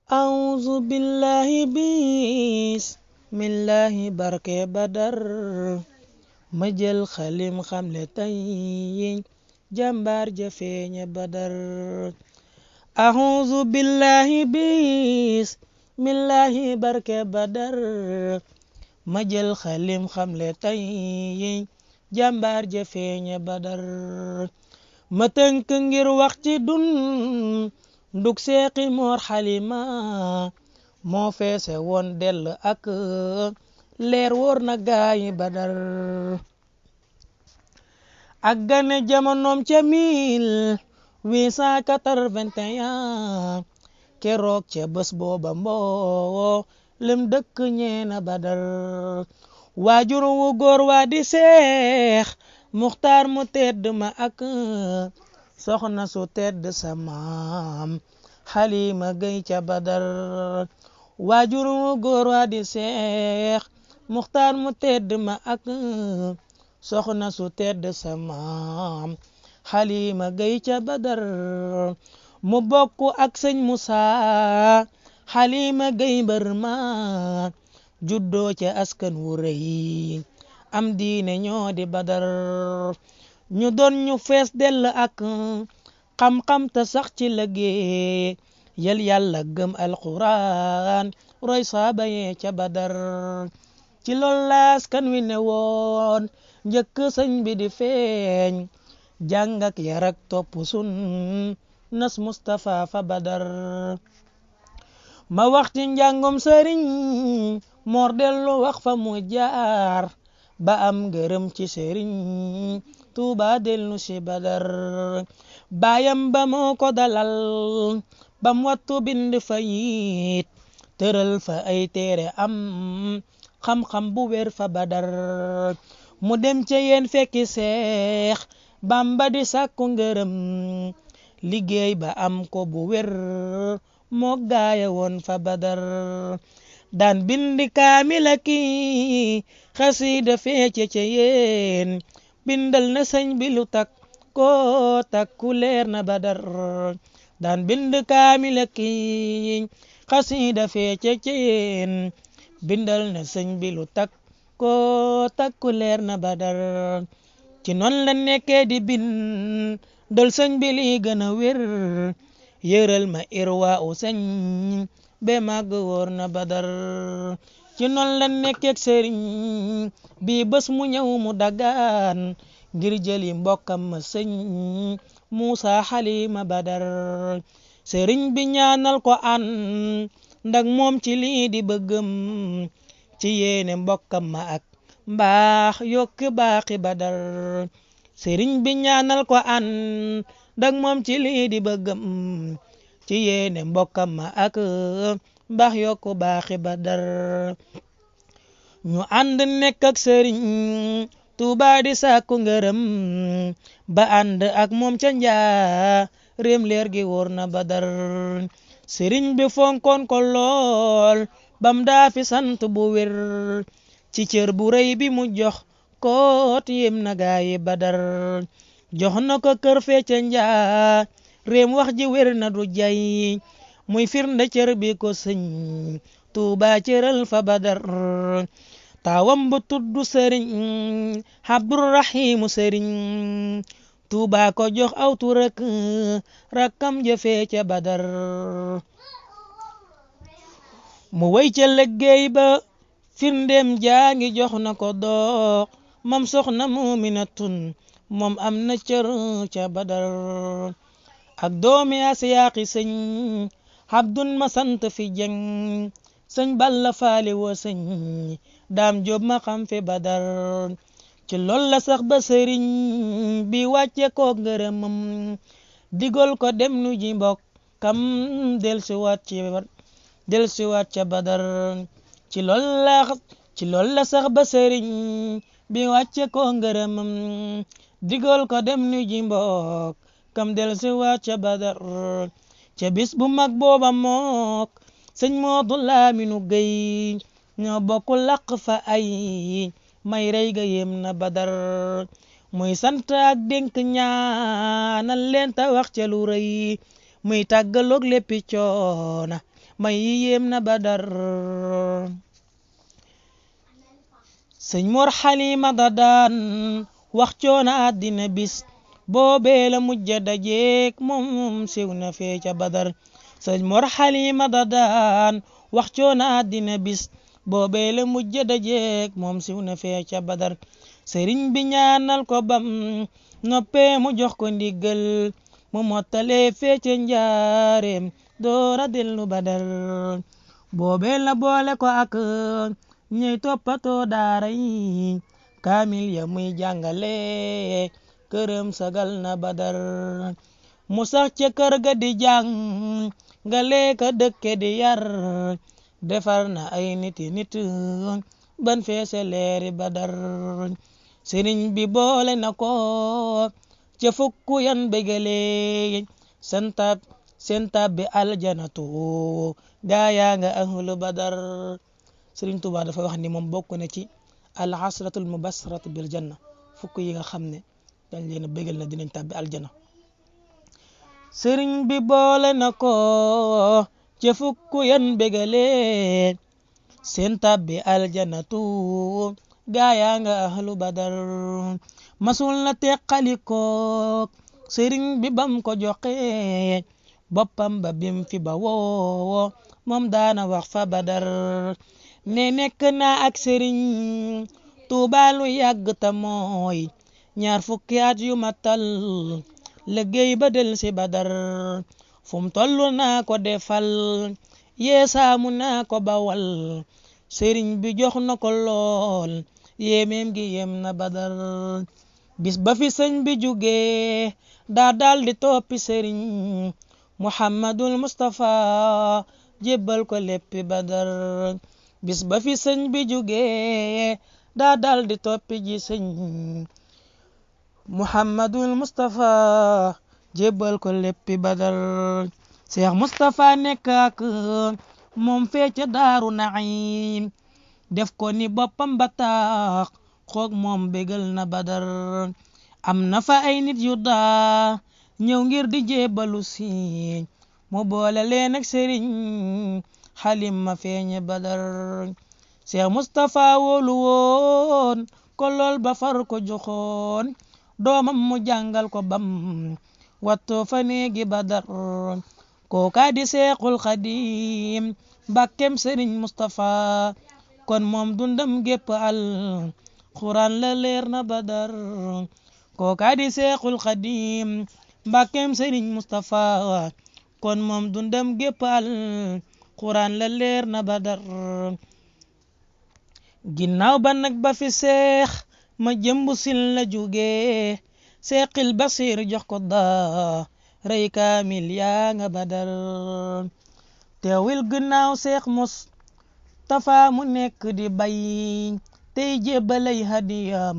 أعوذ بالله بسم الله barke Badar ma jël xalim xamle tey jàmbaar ja feeñe Badar. أعوذ بالله بسم الله barke Badar ma jël xalim xamle tey jàmbaar ja feeñe Badar. ma tënk ngir wax ci nduk seexi moor xalima moo feese woon dell ak leer wóor na gaayi Badar. ak gane jamonoom ca 1881 keroog ca bés booba mboo lem dëkk ñeena Badar. waajur wu góor waa di seex muxtaar mu tedd ma ak soxna su tedd sa maam Xalima Gay ca Badar. waajur wu góor waa di seex muxtaar mu tedd ma ak soxna su tedd sa maam Xalima Gay ca Badar. mu bokk ak sëñ Musa Xalima Gay mbër ma juddoo ca askan wu rëy am diine ñoo di Badar. ñu doon ñu fees dell ak xam-xam te sax ci liggéey yal yàlla gëm alquran roy saaba yee ca Badar. ci loolu la askan wi ne woon njëkk sëñ bi di feeñ jàng ak yar ak topp sun nas Mustafa fa Badar. ma wax ci njàngum sëriñ Mor dellu wax fa mu jaar ba am ngërëm ci sëriñ Tuuba dellu si Badar. baayam ba moo ko dalal bam wattu bind fa yit tëral fa ay téere am xam-xam bu wér fa Badar. mu dem ca yéen fekki Seex Bamba di sàkku ngërëm liggéey ba am ko bu wér moo gaaya woon fa Badar. daan bindi kaamila ki xasida feece ca yéen bindal na sëñ bi lu takku leer na Badar. daan bind kaamila ki xasida feece ca yéen bindal na sëñ bi lu takku leer na Badar. ci noon la nekkee di bindal sëñ bi li gën a wér yëral ma irwa u sëñ be màgg wóor na Badar. ci noon la nekkee sëriñ bi bés mu ñëw mu dagaan ngir jëli mbokkam ma sëñ Musa Xalima Badar. sëriñ bi ñaanal ko ndak moom ci lii di bëggam ci yéene mbokkam ma ak mbaax yokk baaxi Badar. sëriñ bi ñaanal ko ndak moom ci lii di bëggam ci yéene mbokkam ma ak mbaax yokk baaxi Badar. ñu ànd nekk ak sëriñ Tuuba di sàkku ngërëm ba ànd ak moom ca njaareem leer gi wóor na Badar. sëriñ bi fonkoon ko lool bam daa fi sant bu wér ci cër bu rëy bi mu jox koot yem na gaayi Badar. jox na ko kër fee ca njaareem wax ji wér na du jay muy firnde cër bi ko sëñ Tuuba cëral fa Badar. taawam bu tudd sëriñ Abdurrahimu sëriñ Tuuba ko jox aw tur ak rakkam jëfee ca Badar. mu way ca liggéey ba firndeem jaa ngi jox na ko dox mam soxna Muminatun moom am na cër ca Badar. ak doomi Asiyaaqi sëñ Abdun ma sant fi jeng sëñ Balla faali wo sëñ Daam Jóob ma xam fi Badar. ci lool la sax ba sëriñ bi wàcce ko ngërëmam digol ko dem nu ji mbokkam delsiwaat ca Badar. ci lool la sax ba sëriñ bi wàcce ko ngërëmam digol ko dem nu ji mbokkam delsiwaat ca Badar. ca bis bu mag booba mook sëñ Moodu Laaminu Gay ñoo bokk laq fa ay may rey ga yem na Badar. muy sant ak dénk ñaanal leen ta wax ca lu rëy muy tàggaloog léppi coona may yi yéem na badar sëñ Mor Xalima da daan wax coona àddina bis boobee la mujj dajeek moom siw na fee ca badar sëñ Mor Xalima da daan wax coona àddina bis boobee la mujj dajeek moom siw na fee ca badar sëriñ bi ñaanal ko bam noppee mu jox ko ndigal mu mottale fee ca njaareem doora dellu badar boobee la boole ko ak ñey toppatoo daara yi kaamil ya muy jàngale këram sagal na badar mu sax ca kër ga di jàngale ka dëkke di yar defar na ay nit ban feese leeri badar sëriñ bi boole na ko ca fukku yan bégale seen tabbi aljanatu gaayaa nga ahlu badar sëriñ Tuubaa dafa wax ni moom bokk na ci al asratul mubassaratu bil janna fukk yi nga xam ne dañ leen a bégal na dinañ tabbi aljana sëriñ bi boole na ko ca fukku yan bégale seen tabbi aljanatu gaayaa nga ahlu badar masul na teqaliko sëriñ bi bam ko joxe boppam ba bim fi ba woo moom daana wax fa badar ne nekk naa ak sëriñ Tuubaa lu yàgg ta mooy ñaar fukki at yu matal liggéey ba del si badar fum tollu naa ko defal yeesaamu naa ko bawal sëriñ bi jox na ko lool yéemeem gi yem na badar bis ba fi sëñ bi jugee daa dal di toppi sëriñ Muhammadul Mustafa jébbal ko léppi badar bis ba fi sëñ bi jugee daa dal di toppi ji sëñ Muhammadul Mustafa jébbal ko léppi badar Cheikh Mustafa nekk ak moom fee ca Daaru Naim def ko ni boppam ba tax xoog moom bégal na badar am na fa ay nit yu daa ñëw ngir di jébbalu si mu boole leen ak sëriñ Xalim ma feeñe badar Cheikh Mustafa wóolu woon ko lool ba far ko joxoon doomam mu jàngal ko bam wattoo fa neegi badar kooka di Seexul Xadim mbàkkem sëriñ Mustafa kon moom dundam gépp al Qur'an la leer na badar kooka di Seexul Xadim mbàkkem sëriñ Mustafa kon moom dundam gépp al Qur'an la leer na badar ginnaaw ba nag ba fi seex ma jëmbu sil la jóge Seexil Basiir jox ko daa rey kaamil yaa nga badar teewil ginnaaw Seex Mustafa mu nekk di bay tey jébbalay hadiyam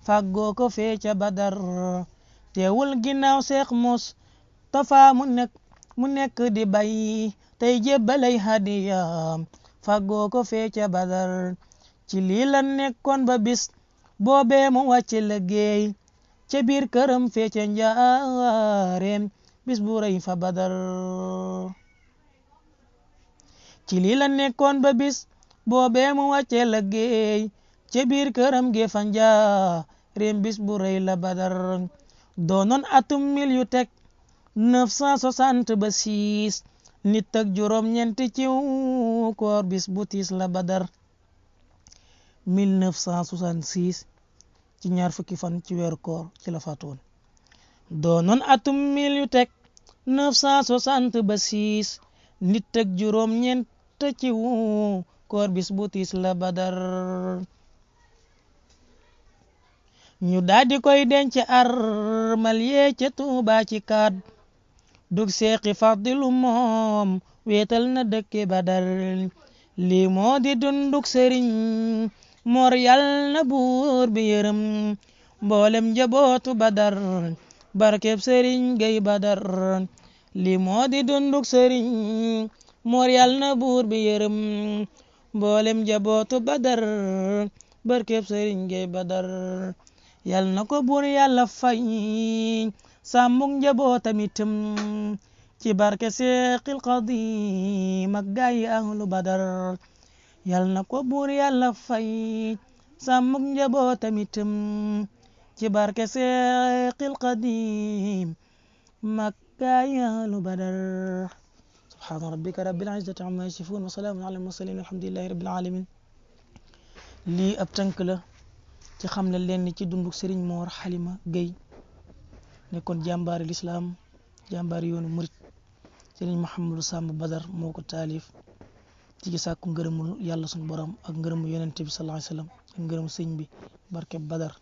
fàggoo ko fee ca badar teewul ginnaaw Seex Mustafa mu nekk di bay tey jébbalay hadiyam fàggoo ko fee ca badar ci lii la nekkoon ba bis boobee mu wàcc liggéey ca biir këram fee ca njaareem bis bu rëy fa badar ci lii la nekkoon ba bis boobee mu wàcc liggéey ca biir këram ge fa njaareem bis bu rëy la badar doonoon atum 960 ba 6 nit ak juróom ñeent ci koor bis bu tiis la badar 1966 ci ñaar fukki fan ci weeru koor ci la faatoon doonoon atum 960 ba 6 nit ak juróom ñeent ci koor bis bu tiis la badar ñu daldi koy denc armal yee ca Tuuba ci kaat dug Seexi Fadilu moom weetal na dëkke badar lii moo di dunduk sëriñ Mor yal na buur bi yërëm mboolem njabootu badar barkeb sëriñ Gay badar lii moo di dunduk sëriñ Mor yal na buur bi yërëm mboolem njabootu badar barkeb sëriñ Gay badar yal na ko buur yàlla fay sàmmuk njabootam itam ci barke Seexil Xadim ak gaay ahlu Badar yal na ko buur yàlla fay sàmmuk njabootam itam ci barke Seexil Xadim ak gaay ahlu Badar subhaana rabbika rabbil izzati amma yasifun wa salaamun ala al-mursalin alhamdulillahi rabbil alamin lii ab tënk la ci xam ne leen ci dunduk Serigne Mor Halima Gueye nekkoon jàmbaari lislaam jàmbaari yoonu murit Serigne Mouhamadou Samb Badar moo ko taalif ci sàkku ngërëmul yàlla suñu borom ak ngërëmu yonente bi sallallahu alayhi wasallam ak ngërëmu sëñ bi barke Badar